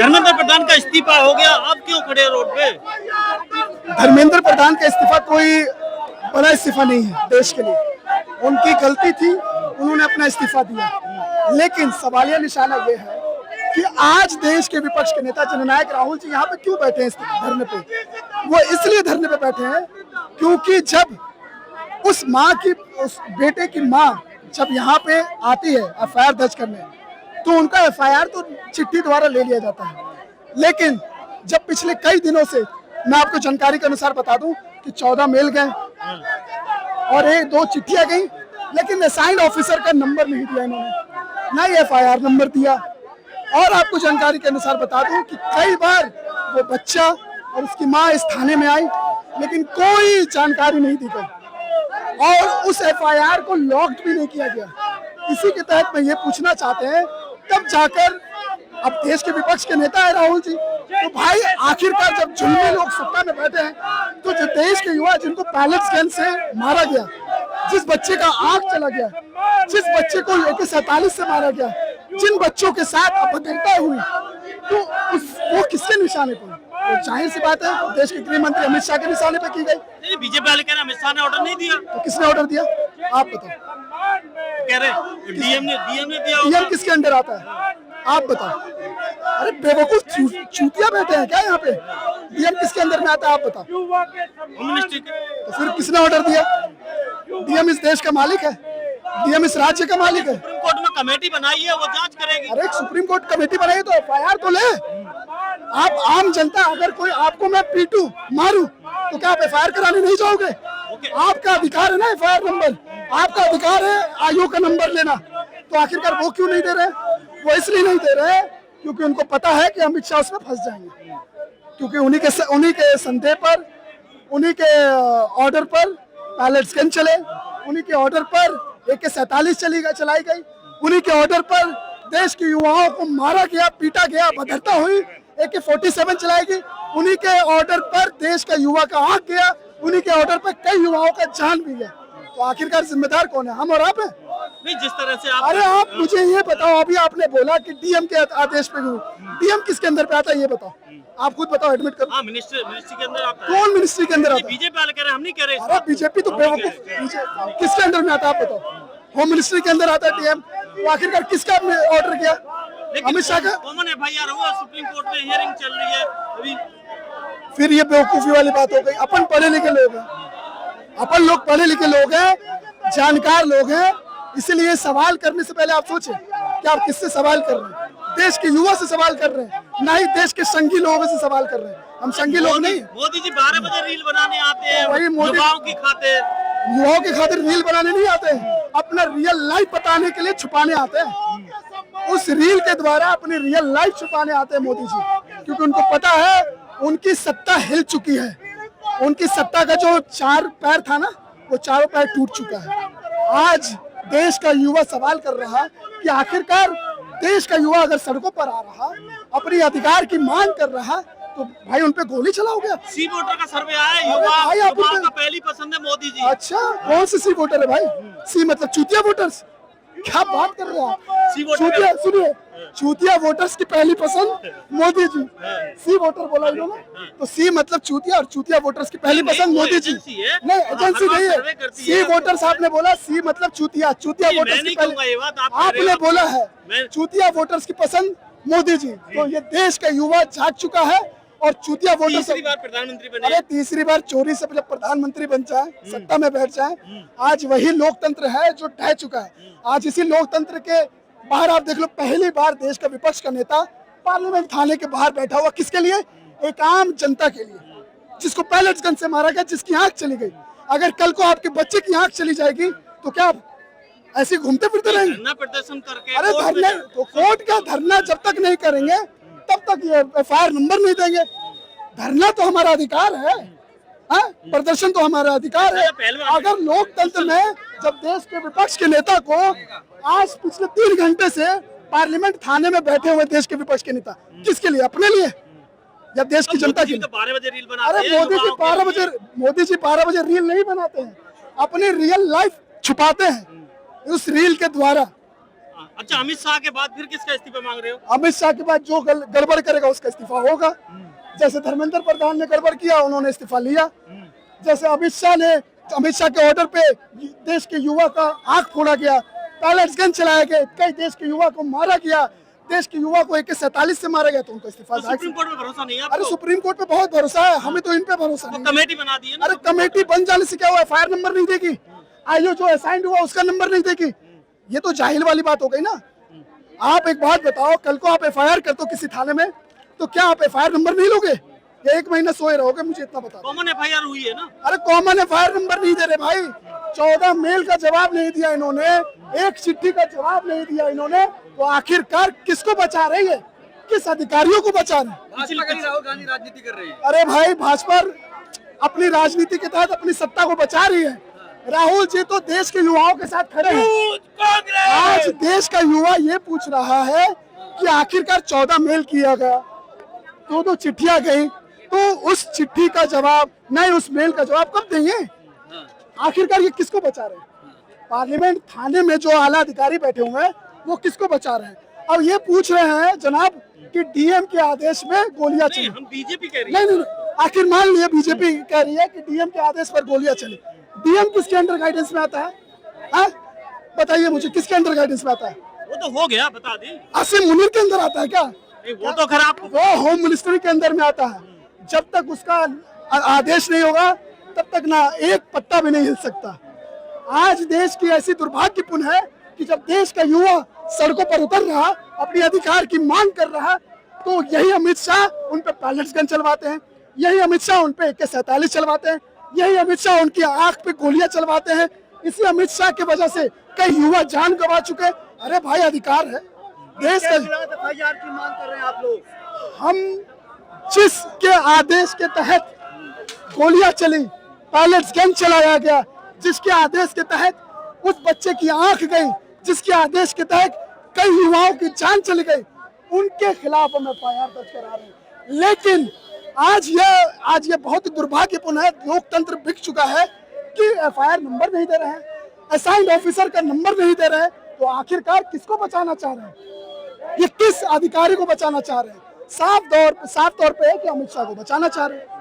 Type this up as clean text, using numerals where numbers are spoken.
धर्मेंद्र प्रधान का इस्तीफा हो गया, आप क्यों खड़े रोड पे? धर्मेंद्र प्रधान का इस्तीफा कोई बड़ा इस्तीफा नहीं है देश के लिए। उनकी गलती थी, उन्होंने अपना इस्तीफा दिया। लेकिन सवालिया निशाना यह है कि आज देश के विपक्ष के नेता जननायक राहुल जी यहाँ पे क्यों बैठे हैं इस धरने पे? वो इसलिए धरने पे बैठे हैं क्योंकि जब उस माँ की, उस बेटे की माँ जब यहाँ पे आती है एफआईआर दर्ज करने, तो उनका एफआईआर तो चिट्ठी द्वारा ले लिया जाता है। लेकिन जब पिछले कई दिनों से, मैं आपको जानकारी के अनुसार बता दूं कि 14 मेल गए और 1-2 चिट्ठियां गई, लेकिन असाइंड ऑफिसर का नंबर नहीं दिया इन्होंने, ना ही एफआईआर नंबर दिया। और आपको जानकारी के अनुसार बता दूं कि कई बार वो बच्चा और उसकी माँ इस थाने में आई, लेकिन कोई जानकारी नहीं दी गई और उस एफआईआर को लॉक्ड भी नहीं किया गया। इसी के तहत में ये पूछना चाहते हैं, तब जाकर, अब देश के विपक्ष के नेता है राहुल जी, तो भाई आखिरकार जब जुल्मी लोग सत्ता में बैठे हैं, तो जो देश के युवा जिनको पैलेट्स गन से मारा गया, जिस बच्चे का आंख चला गया, जिस बच्चे को AK-47 से मारा गया, जिन बच्चों के साथ अभद्रता हुई, तो वो किसके निशाने पर? तो जाहिर सी बात है देश के गृह मंत्री अमित शाह के निशाने पर की गई। बीजेपी वाले कह रहे हैं अमित शाह ने ऑर्डर नहीं दिया। तो किसने ऑर्डर दिया? आप बताओ। कह रहे डीएम ने दिया। डीएम किसके अंडर आता है? आप बताओ। अरे बेवकूफ चूतिया बैठे हैं क्या यहाँ पे? डीएम किसके अंदर में आता है? आप बताओ। Home ministry. तो फिर किसने ऑर्डर दिया? डीएम इस देश का मालिक है, डीएम इस राज्य का मालिक है। सुप्रीम कोर्ट में कमेटी बनाई है, वो जांच करेगी। अरे सुप्रीम कोर्ट कमेटी बनाई तो एफआईआर तो ले। आप आम जनता, अगर कोई आपको मैं पीटू मारू तो क्या आप एफआईआर कराने नहीं जाओगे? आपका अधिकार है ना एफआईआर नंबर, आपका अधिकार है आयोग का नंबर लेना। तो आखिरकार वो क्यों नहीं दे रहे? वो इसलिए नहीं दे रहे क्योंकि उनको पता है कि अमित शाह उसमें फंस जाएंगे, क्योंकि उन्हीं के संदेह पर, उन्हीं के ऑर्डर पर पैलेट्स गन चले, उन्हीं के ऑर्डर पर AK-47 चलाई गई, उन्हीं के ऑर्डर पर देश के युवाओं को मारा गया, पीटा गया, भद्रता हुई, AK-47 चलाई गई, उन्हीं के ऑर्डर पर देश का युवा का आंख गया, उन्हीं के ऑर्डर पर कई युवाओं का जान भी गया। तो आखिरकार जिम्मेदार कौन है? हम और आप हैं? नहीं, जिस तरह से आप, अरे आप मुझे ये बताओ, अभी आपने बोला कि डीएम के आदेश पे, डीएम किसके अंदर पे आता है ये बताओ, आप खुद बताओ, एडमिट करो। हाँ, मिनिस्ट्री के अंदर आता है। कौन मिनिस्ट्री के अंदर आता है? बीजेपी वाले कह रहे हैं, हम नहीं कह रहे। अरे बीजेपी तो बेवकूफ, किसके अंदर में आता है आप बताओ? होम मिनिस्ट्री के अंदर आता है डीएम। तो आखिरकार किसका ऑर्डर किया? अमित शाह का। कॉमन एफआईआर हुआ, सुप्रीम कोर्ट में हियरिंग चल रही है अभी। फिर ये बेवकूफी वाली बात हो गई। अपन पढ़े लिखे लोग हैं, अपन लोग पढ़े लिखे लोग हैं, जानकार लोग हैं, इसलिए सवाल करने से पहले आप सोचें कि आप किससे सवाल कर रहे हैं। देश के युवा से सवाल कर रहे हैं, ना ही देश के संगी लोगों से सवाल कर रहे हैं। हम संगी लोग नहीं। मोदी जी 12 बजे रील बनाने आते हैं, वही मोदी युवाओं की खातिर, युवाओं की खातिर रील बनाने नहीं आते हैं, अपना रियल लाइफ बताने के लिए छुपाने आते हैं। उस रील के द्वारा अपनी रियल लाइफ छुपाने आते हैं मोदी जी, क्योंकि उनको पता है उनकी सत्ता हिल चुकी है। उनकी सत्ता का जो 4 पैर था ना, वो चारों पैर टूट चुका है। आज देश का युवा सवाल कर रहा कि आखिरकार देश का युवा अगर सड़कों पर आ रहा, अपने अधिकार की मांग कर रहा, तो भाई उन पे गोली चलाओगे? सी वोटर का सर्वे आया है, युवाओं का पहली पसंद है मोदी जी। अच्छा, कौन से सी वोटर है भाई? सी मतलब चूतिया वोटर्स? क्या बात कर रहे हैं आप? चूतिया, सुनिए, चूतिया वोटर्स की पहली पसंद मोदी जी। सी वोटर बोला इन्होंने, तो सी मतलब चूतिया, और चूतिया वोटर्स की पहली पसंद मोदी जी। नहीं, एजेंसी नहीं है। सी वोटर्स आपने बोला, सी मतलब चूतिया, चूतिया वोटर्स की पहली, आपने बोला है चूतिया वोटर्स की पसंद मोदी जी। तो ये देश का युवा जाग चुका है और चूतिया वोटर तीसरी बार प्रधानमंत्री बने। अरे तीसरी बार चोरी से जब प्रधानमंत्री बन जाए, सत्ता में बैठ जाए, आज वही लोकतंत्र है जो ढह चुका है। आज इसी लोकतंत्र के बाहर आप देख लो, पहली बार देश का विपक्ष का नेता पार्लियामेंट थाने के बाहर बैठा हुआ, किसके लिए? एक आम जनता के लिए, जिसको पैलेट्स गन से मारा गया, जिसकी आंख चली गई। अगर कल को आपके बच्चे की आंख चली जाएगी तो क्या आप ऐसे घूमते फिरते रहेंगे? धरना प्रदर्शन करके। अरे धरना, तो कोर्ट का धरना जब तक नहीं करेंगे तब तक ये एफआईआर नंबर नहीं देंगे। धरना तो हमारा अधिकार है, हाँ? प्रदर्शन तो हमारा अधिकार है। अगर लोकतंत्र में जब देश के विपक्ष के नेता को आज पिछले 3 घंटे से पार्लियामेंट थाने में बैठे हुए देश के विपक्ष के नेता, किसके लिए? अपने लिए या देश की जनता के लिए? 12 बजे रील बनाते हैं। अरे मोदी जी 12 बजे रील नहीं बनाते हैं, अपनी रियल लाइफ छुपाते हैं उस रील के द्वारा। अच्छा, अमित शाह के बाद फिर किसका इस्तीफा मांग रहे हो? अमित शाह के बाद जो गड़बड़ करेगा उसका इस्तीफा होगा। जैसे धर्मेंद्र प्रधान ने गड़बड़ किया, उन्होंने इस्तीफा लिया। जैसे अमित शाह के ऑर्डर पे देश के युवा का आंख फोड़ा गया, पैलेट्स गन चलाया गया, कई देश के युवा को मारा गया, देश के युवा को AK-47 से मारा गया, तो उनको इस्तीफा। तो सुप्रीम कोर्ट में भरोसा नहीं है अरे आपको? सुप्रीम कोर्ट पे बहुत भरोसा है, हमें तो इन पे भरोसा नहीं है। कमेटी बना दी है ना। अरे कमेटी बन जाने से क्या हुआ, FIR नंबर नहीं देगी, आईओ जो असाइंड हुआ उसका नंबर नहीं देगी, ये तो जाहिल वाली बात हो गई ना। आप एक बात बताओ, कल को आप FIR करते हो किसी थाने में, तो क्या आप FIR नंबर नहीं लोगे या 1 महीना सोए रहोगे? मुझे इतना बता। कॉमन FIR हुई है ना। अरे कॉमन FIR नंबर नहीं दे रहे भाई, 14 मेल का जवाब नहीं दिया इन्होंने, एक चिट्ठी का जवाब नहीं दिया इन्होंने, तो आखिरकार किसको बचा रहे हैं, किस अधिकारियों को बचा रहे हैं? राहुल गांधी राजनीति कर रही है। अरे भाई, भाजपा अपनी राजनीति के तहत अपनी सत्ता को बचा रही है। राहुल जी तो देश के युवाओं के साथ खड़े हैं। आज देश का युवा ये पूछ रहा है कि आखिरकार 14 मेल किया गया, 2 चिट्ठियां गई, तो उस चिट्ठी का जवाब नहीं, उस मेल का जवाब कब देंगे? आखिरकार ये किसको बचा रहे हैं? पार्लियामेंट थाने में जो आला अधिकारी बैठे हुए हैं वो किसको बचा रहे हैं? अब ये पूछ रहे हैं जनाब कि डीएम के आदेश में गोलियां चली। हम बीजेपी कह रही है। नहीं, आखिर मान लिया बीजेपी कह रही है कि डीएम के आदेश पर गोलियां चली। डीएम किसके अंडर गाइडेंस में आता है? बताइए मुझे, किसके अंडर गाइडेंस में आता है? वो तो हो गया, बता दी। आसिम मुनीर के अंदर आता है क्या? नहीं, वो तो खराब। वो होम मिनिस्ट्री के अंदर में आता है। जब तक उसका आदेश नहीं होगा तब तक ना एक पत्ता भी नहीं हिल सकता। आज देश की ऐसी दुर्भाग्यपूर्ण है कि जब देश का युवा सड़कों पर उतर रहा, अपने अधिकार की मांग कर रहा, तो यही अमित शाह उन पे पैलेट्स गन चलवाते हैं, यही अमित शाह उन पे AK-47 चलवाते हैं, यही अमित शाह उनकी आंख पे गोलियां चलवाते हैं। इसी अमित शाह की वजह से कई युवा जान गंवा चुके। अरे भाई, अधिकार है देश का। FIR की मांग कर रहे हैं आप लोग। हम जिसके आदेश के तहत गोलियां चली, पैलेट्स गन चलाया गया, जिसके आदेश के तहत उस बच्चे की आंख गई, जिसके आदेश के तहत कई युवाओं की जान चली गई, उनके खिलाफ हम FIR दर्ज करा रहे हैं। लेकिन आज ये बहुत ही दुर्भाग्यपूर्ण है, लोकतंत्र बिक चुका है कि FIR नंबर नहीं दे रहे हैं, असाइंड ऑफिसर का नंबर नहीं दे रहे हैं, तो आखिरकार किसको बचाना चाह रहे हैं? ये किस अधिकारी को बचाना चाह रहे हैं? साफ तौर पे है कि अमित शाह को बचाना चाह रहे हैं।